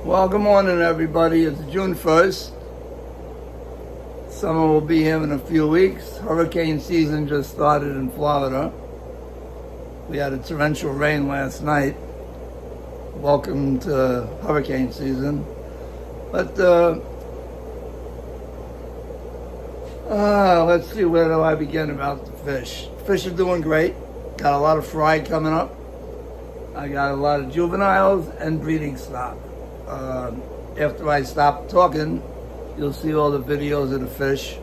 Well, good morning, everybody. It's June 1st. Summer will be here in a few weeks. Hurricane season just started in Florida. We had a torrential rain last night. Welcome to hurricane season. But let's see, where do I begin about the fish? Fish are doing great. Got a lot of fry coming up. I got a lot of juveniles and breeding stock. After I stop talking, you'll see all the videos of the fish.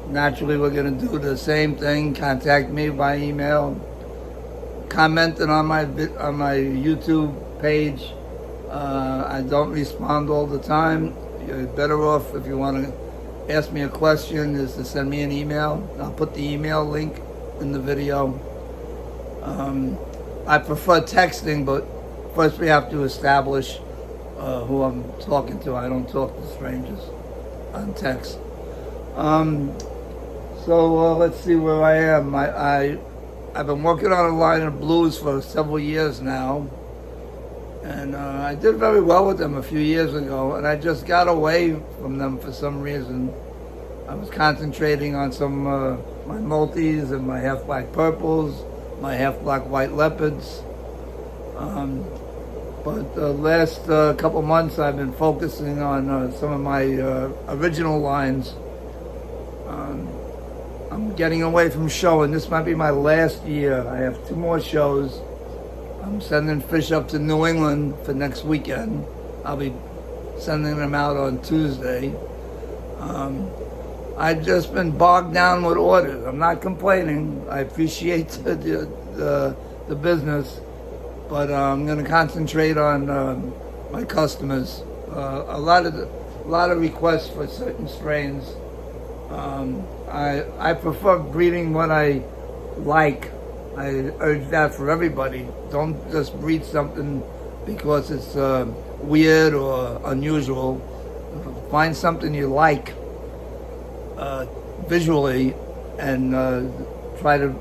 Naturally, we're going to do the same thing. Contact me by email. Commenting on my YouTube page. I don't respond all the time. You're better off, if you want to ask me a question, is to send me an email. I'll put the email link in the video. I prefer texting, but first we have to establish who I'm talking to. I don't talk to strangers on text. So let's see where I am. I've been working on a line of blues for several years now, and I did very well with them a few years ago, and I just got away from them for some reason. I was concentrating on some my multis and my half-black purples, my half-black white leopards. But the last couple months I've been focusing on some of my original lines. I'm getting away from showing. This might be my last year. I have 2 more shows. I'm sending fish up to New England for next weekend. I'll be sending them out on Tuesday. I've just been bogged down with orders. I'm not complaining. I appreciate the business, but I'm going to concentrate on my customers. A lot of requests for certain strains. I prefer breeding what I like. I urge that for everybody. Don't just breed something because it's weird or unusual. Find something you like visually and try to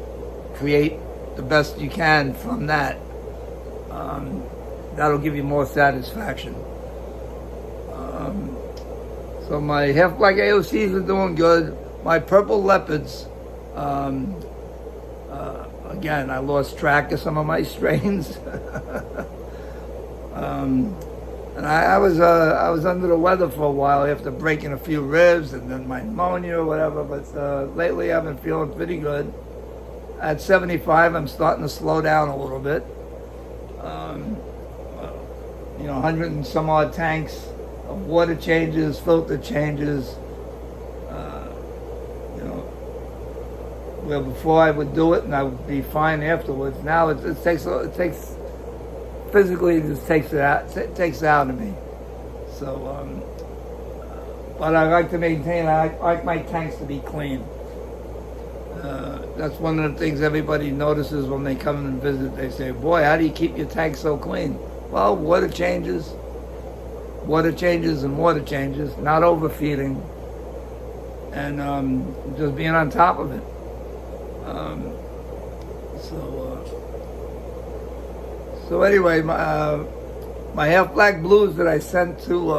create the best you can from that. That'll give you more satisfaction. So my half-black AOCs are doing good. My purple leopards, again, I lost track of some of my strains. And I was under the weather for a while after breaking a few ribs and then my pneumonia or whatever. But lately I've been feeling pretty good. At 75, I'm starting to slow down a little bit. 100 and some odd tanks of water changes, filter changes. Where before I would do it and I would be fine afterwards. Now it takes physically, it just takes it out. It takes it out of me. So, but I like to maintain. I like my tanks to be clean. That's one of the things everybody notices when they come and visit. They say, "Boy, how do you keep your tank so clean?" Well, water changes, and water changes. Not overfeeding, and just being on top of it. So anyway, my half-black blues that I sent to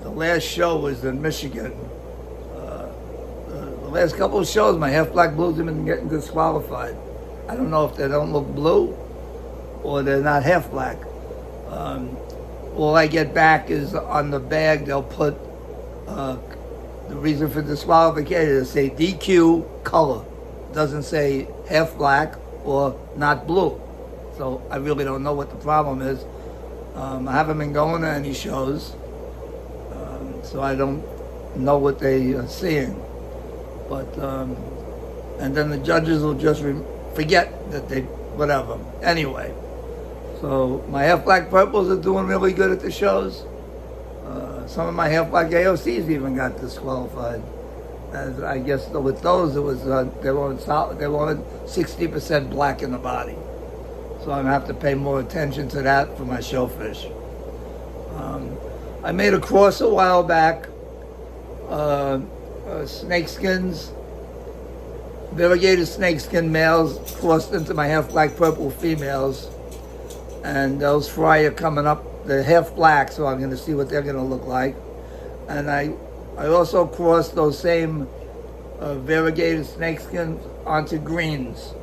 the last show was in Michigan. The last couple of shows, my half-black blues have been getting disqualified. I don't know if they don't look blue or they're not half-black. All I get back is on the bag they'll put the reason for disqualification is say DQ color. It doesn't say half-black or not blue. So I really don't know what the problem is. I haven't been going to any shows, so I don't know what they are seeing. But and then the judges will just forget that they whatever. Anyway, so my half-black purples are doing really good at the shows. Some of my half-black AOCs even got disqualified. As I guess with those, it was they weren't 60% black in the body. So I'm going to have to pay more attention to that for my shellfish. I made a cross a while back, snakeskins, variegated snakeskin males crossed into my half-black purple females. and those fry are coming up. They're half black, so I'm going to see what they're going to look like. And I also crossed those same variegated snakeskins onto greens.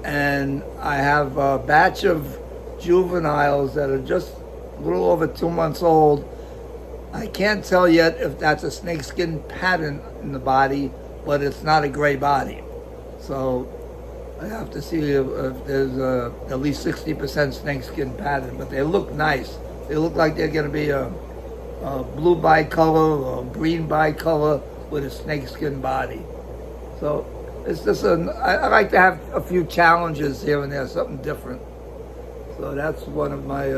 And I have a batch of juveniles that are just a little over 2 months old. I can't tell yet if that's a snakeskin pattern in the body, but it's not a gray body. So I have to see if there's at least 60% snakeskin pattern, but they look nice. They look like they're going to be a blue bicolor or green bicolor with a snakeskin body. So it's just I like to have a few challenges here and there, something different. So that's one of my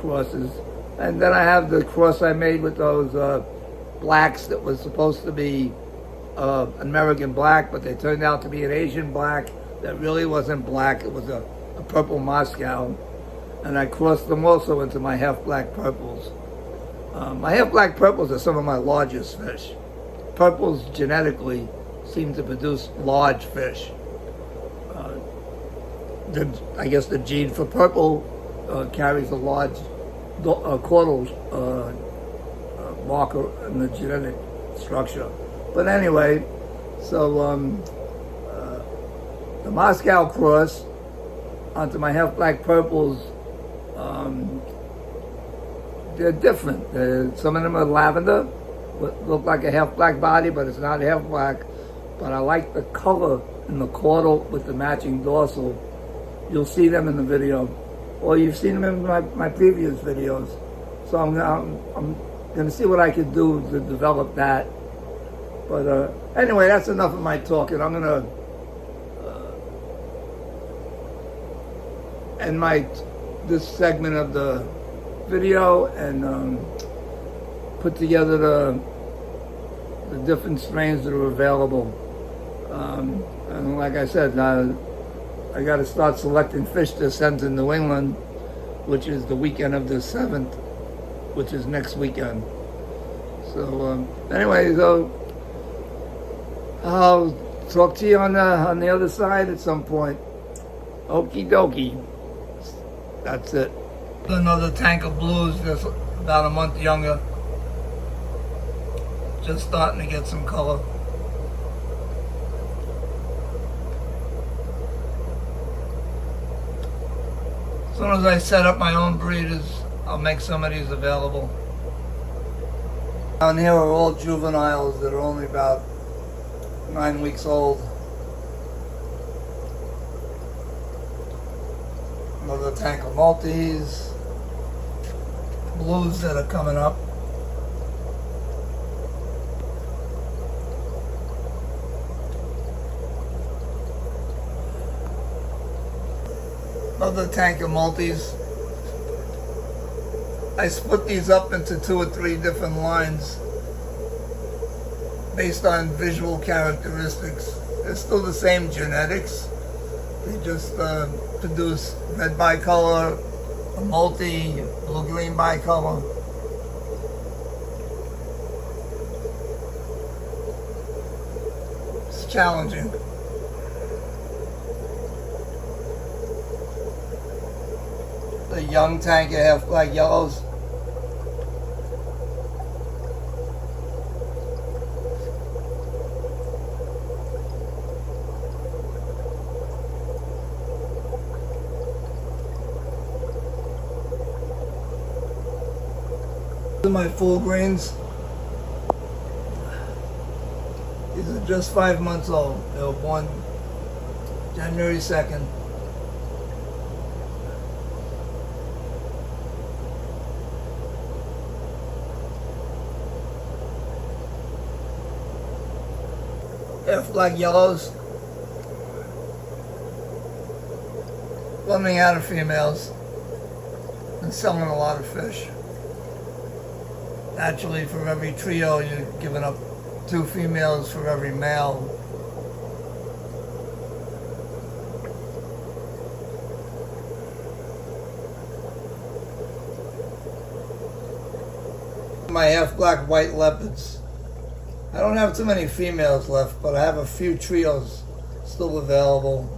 crosses. And then I have the cross I made with those blacks that was supposed to be American black, but they turned out to be an Asian black that really wasn't black. It was a purple Moscow. And I crossed them also into my half-black purples. My half-black purples are some of my largest fish. Purples genetically seem to produce large fish. I guess the gene for purple carries a large caudal marker in the genetic structure. But anyway, so the Moscow cross onto my half-black purples, they're different. Some of them are lavender, look like a half-black body, but it's not half-black. But I like the color in the caudal with the matching dorsal. You'll see them in the video, or you've seen them in my previous videos. So I'm going to see what I can do to develop that. But anyway, that's enough of my talking. I'm going to end this segment of the video and put together the different strains that are available. And like I said, I got to start selecting fish to send to New England, which is the weekend of the 7th, which is next weekend. So anyway, so I'll talk to you on the other side at some point. Okie dokie. That's it. Another tank of blues, just about a month younger. Just starting to get some color. As soon as I set up my own breeders, I'll make some of these available. Down here are all juveniles that are only about 9 weeks old. Another tank of multis, blues that are coming up. Another tank of multis. I split these up into 2 or 3 different lines based on visual characteristics. They're still the same genetics. They just produce red bicolor, a multi, blue-green bicolor. It's challenging. The young tank of half-black yellows. These are my full greens. These are just 5 months old. They were born January 2nd. Half-black yellows. Running out of females and selling a lot of fish. Naturally, for every trio, you're giving up 2 females for every male. My half-black white leopards. I don't have too many females left, but I have a few trios still available.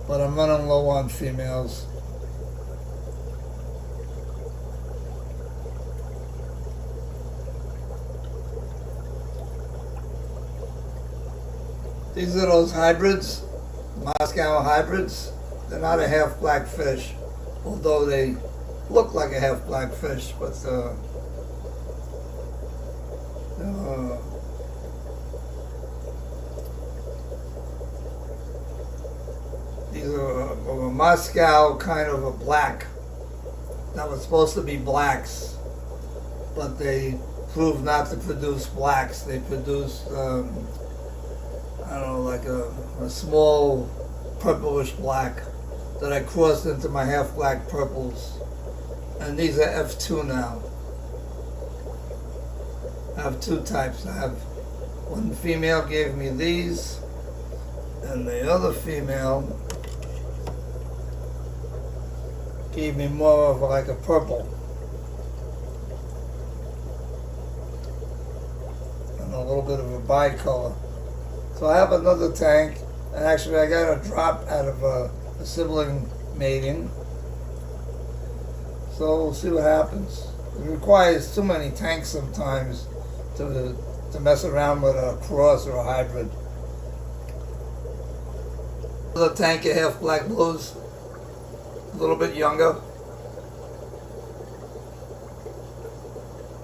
But I'm running low on females. These are those hybrids, Moscow hybrids. They're not a half black fish, although they look like a half black fish, but these are a Moscow kind of a black that was supposed to be blacks, but they proved not to produce blacks. They produced, I don't know, like a small purplish black that I crossed into my half black purples. And these are F2 now. I have two types. I have one female gave me these, and the other female gave me more of like a purple. And a little bit of a bicolor. So I have another tank, and actually I got a drop out of a sibling mating. So we'll see what happens. It requires too many tanks sometimes to mess around with a cross or a hybrid. Another tank of half black blues, a little bit younger.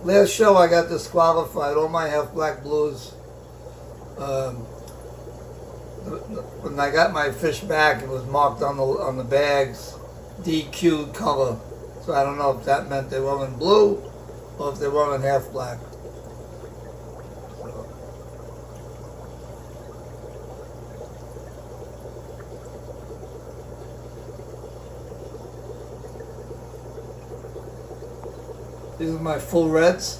Last show I got disqualified, all my half black blues. When I got my fish back, it was marked on the bags, DQ color. So I don't know if that meant they were in blue or if they were in half black. These are my full reds.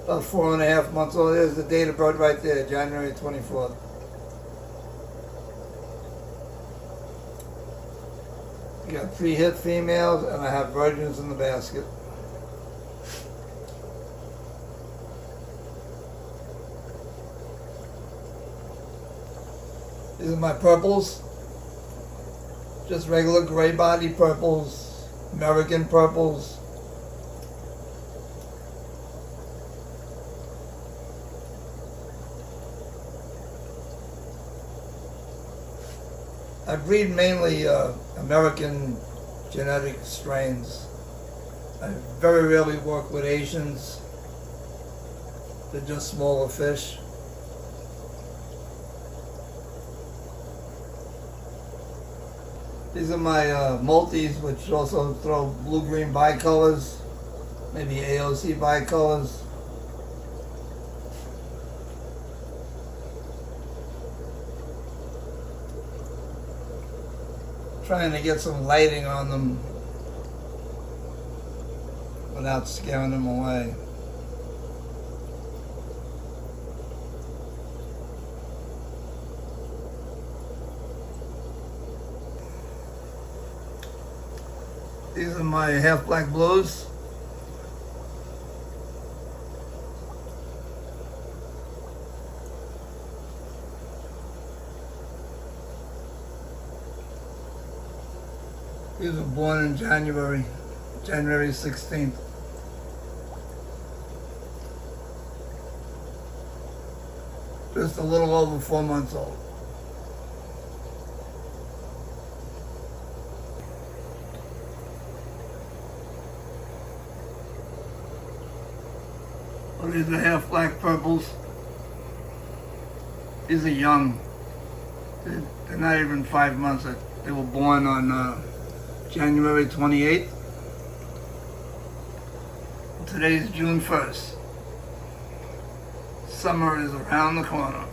About 4.5 months old. There's the date of birth right there, January 24th. You got 3 hit females, and I have virgins in the basket. These are my purples. Just regular gray body purples, American purples. I breed mainly American genetic strains. I very rarely work with Asians. They're just smaller fish. These are my multis, which also throw blue-green bicolors, maybe AOC bicolors. Trying to get some lighting on them without scaring them away. These are my half black blues. These were born in January 16th. Just a little over 4 months old. Well, these are half black purples. These are young. They're not even 5 months. They were born on January 28th. Today's June 1st. Summer is around the corner.